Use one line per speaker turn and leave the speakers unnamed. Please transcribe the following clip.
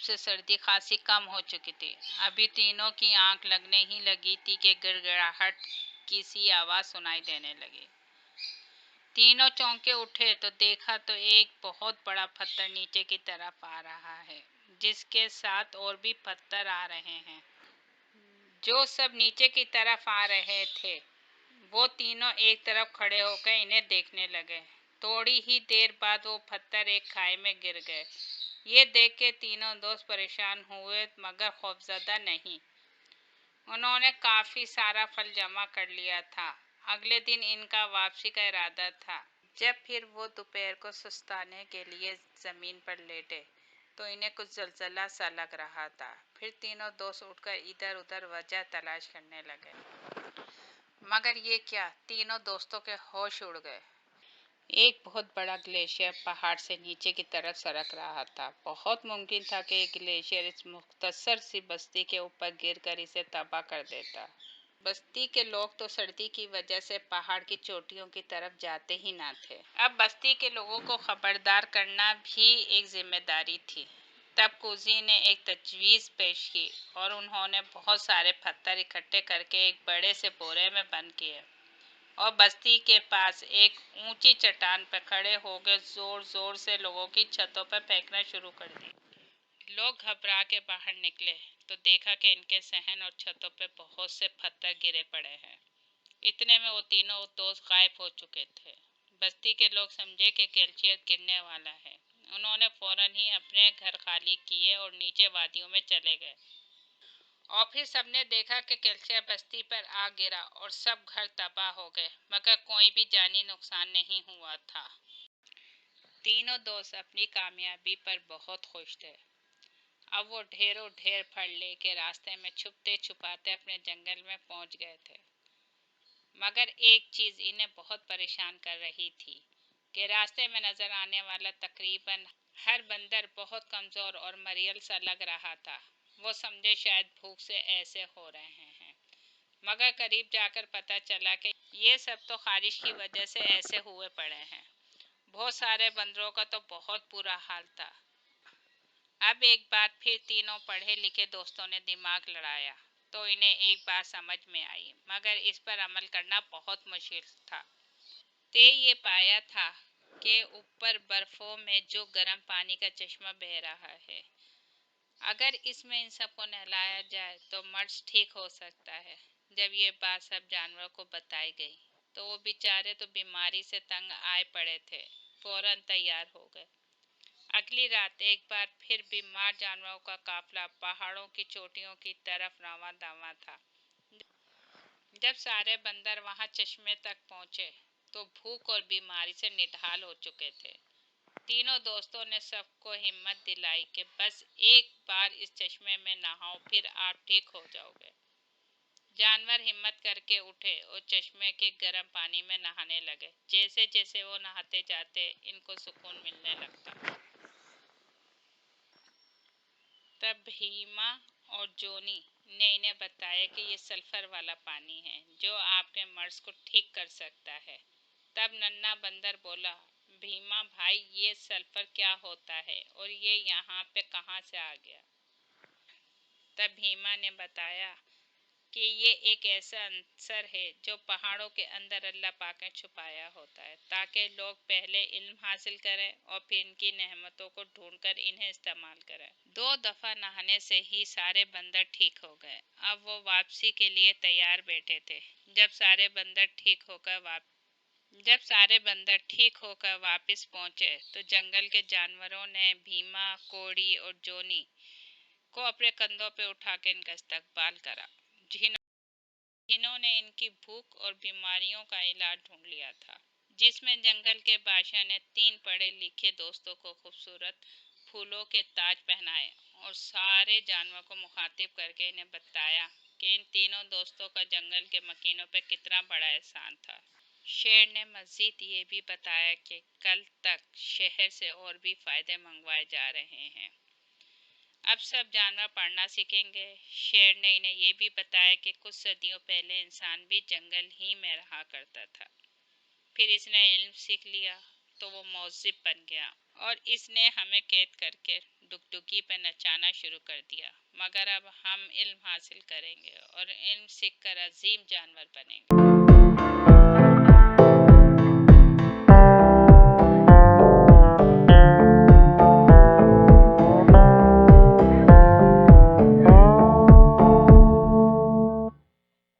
से सर्दी खासी कम हो चुकी थी। अभी तीनों की आंख लगने ही लगी थी कि गिड़गिड़ाहट की सी आवाज़ सुनाई देने लगी। तीनों चौंके उठे तो देखा तो एक बहुत बड़ा पत्थर नीचे की तरफ आ रहा है, जिसके साथ और भी पत्थर आ रहे हैं। जो सब नीचे की तरफ आ रहे थे वो तीनों एक तरफ खड़े होकर इन्हें देखने लगे। थोड़ी ही देर बाद वो पत्थर एक खाई में गिर गए। ये देख के तीनों दोस्त परेशान हुए मगर खौफजदा नहीं। उन्होंने काफ़ी सारा फल जमा कर लिया था। अगले दिन इनका वापसी का इरादा था। जब फिर वो दोपहर को सुस्ताने के लिए ज़मीन पर लेटे तो इन्हें कुछ जलजला सा लग रहा था। फिर तीनों दोस्त उठकर इधर उधर वजह तलाश करने लगे, मगर ये क्या, तीनों दोस्तों के होश उड़ गए। एक बहुत बड़ा ग्लेशियर पहाड़ से नीचे की तरफ सरक रहा था। बहुत मुमकिन था कि एक ग्लेशियर इस मुख्तसर सी बस्ती के ऊपर गिरकर इसे तबाह कर देता। बस्ती के लोग तो सर्दी की वजह से पहाड़ की चोटियों की तरफ जाते ही ना थे। अब बस्ती के लोगों को खबरदार करना भी एक जिम्मेदारी थी। तब कुजी ने एक तजवीज़ पेश की और उन्होंने बहुत सारे पत्थर इकट्ठे करके एक बड़े से बोरे में बंद किए और बस्ती के पास एक ऊंची चट्टान पर खड़े होकर जोर जोर से लोगों की छतों पर फेंकना शुरू कर दी। लोग घबरा के बाहर निकले तो देखा कि इनके सहन और छतों पर बहुत से पत्थर गिरे पड़े हैं। इतने में वो तीनों दोस्त गायब हो चुके थे। बस्ती के लोग समझे कि ग्लेशियर गिरने वाला है। उन्होंने फौरन ही अपने घर खाली किए और नीचे वादियों में चले गए। और फिर सबने देखा कि ग्लेशियर बस्ती पर आ गिरा और सब घर तबाह हो गए, मगर कोई भी जानी नुकसान नहीं हुआ था। तीनों दोस्त अपनी कामयाबी पर बहुत खुश थे। अब वो ढेरों ढेर फल लेके रास्ते में छुपते छुपाते अपने जंगल में पहुंच गए थे। मगर एक चीज़ इन्हें बहुत परेशान कर रही थी कि रास्ते में नजर आने वाला तकरीबन हर बंदर बहुत कमज़ोर और मरियल सा लग रहा था। वो समझे शायद भूख से ऐसे हो रहे हैं, मगर करीब जाकर पता चला कि ये सब तो खारिश की वजह से ऐसे हुए पड़े हैं। बहुत सारे बंदरों का तो बहुत बुरा हाल था। अब एक बार फिर तीनों पढ़े लिखे दोस्तों ने दिमाग लड़ाया तो इन्हें एक बात समझ में आई, मगर इस पर अमल करना बहुत मुश्किल था। ते ये पाया था कि ऊपर बर्फों में जो गर्म पानी का चश्मा बह रहा है, अगर इसमें इन सबको नहलाया जाए तो मर्ज ठीक हो सकता है। जब ये बात सब जानवरों को बताई गई तो वो बेचारे तो बीमारी से तंग आए पड़े थे, फौरन तैयार हो गए। अगली रात एक बार फिर बीमार जानवरों का काफिला पहाड़ों की चोटियों की तरफ रवां दावा था। जब सारे बंदर वहां चश्मे तक पहुंचे तो भूख और बीमारी से निढाल हो चुके थे। तीनों दोस्तों ने सबको हिम्मत दिलाई कि बस एक बार इस चश्मे में नहाओ, फिर आप ठीक हो जाओगे। जानवर हिम्मत करके उठे और चश्मे के गर्म पानी में नहाने लगे। जैसे जैसे वो नहाते जाते इनको सुकून मिलने लगता। तब भीमा और जोनी ने इन्हें बताया कि ये सल्फर वाला पानी है जो आपके मर्ज को ठीक कर सकता है। तब नन्हा बंदर बोला, भीमा भाई, ये सल्फर क्या होता है और ये यहाँ पे कहाँ से आ गया? तब भीमा ने बताया कि ये एक ऐसा अंसर है जो पहाड़ों के अंदर अल्लाह पाक ने छुपाया होता है, ताकि लोग पहले इल्म हासिल करें और फिर इनकी नेमतों को ढूंढकर इन्हें इस्तेमाल करें। 2 दफ़ा नहाने से ही सारे बंदर ठीक हो गए। अब वो वापसी के लिए तैयार बैठे थे। जब सारे बंदर ठीक होकर वापस पहुंचे तो जंगल के जानवरों ने भीमा, कोड़ी और जोनी को अपने कंधों पे उठा के इनका इस्तकबाल करा, जिन्होंने इनकी भूख और बीमारियों का इलाज ढूंढ लिया था। जिसमें जंगल के बादशाह ने 3 पढ़े लिखे दोस्तों को खूबसूरत फूलों के ताज पहनाए और सारे जानवरों को मुखातिब करके इन्हें बताया कि इन तीनों दोस्तों का जंगल के मकीनों पर कितना बड़ा एहसान था। शेर ने मज़ीद ये भी बताया कि कल तक शहर से और भी फ़ायदे मंगवाए जा रहे हैं। अब सब जानवर पढ़ना सीखेंगे। शेर ने इन्हें ये भी बताया कि कुछ सदियों पहले इंसान भी जंगल ही में रहा करता था। फिर इसने इल्म सीख लिया तो वो मौज़िब बन गया और इसने हमें कैद करके ڈگڈگی پہ نچانا شروع کر دیا، مگر اب ہم علم حاصل کریں گے اور علم سیکھ کر عظیم جانور بنیں گے۔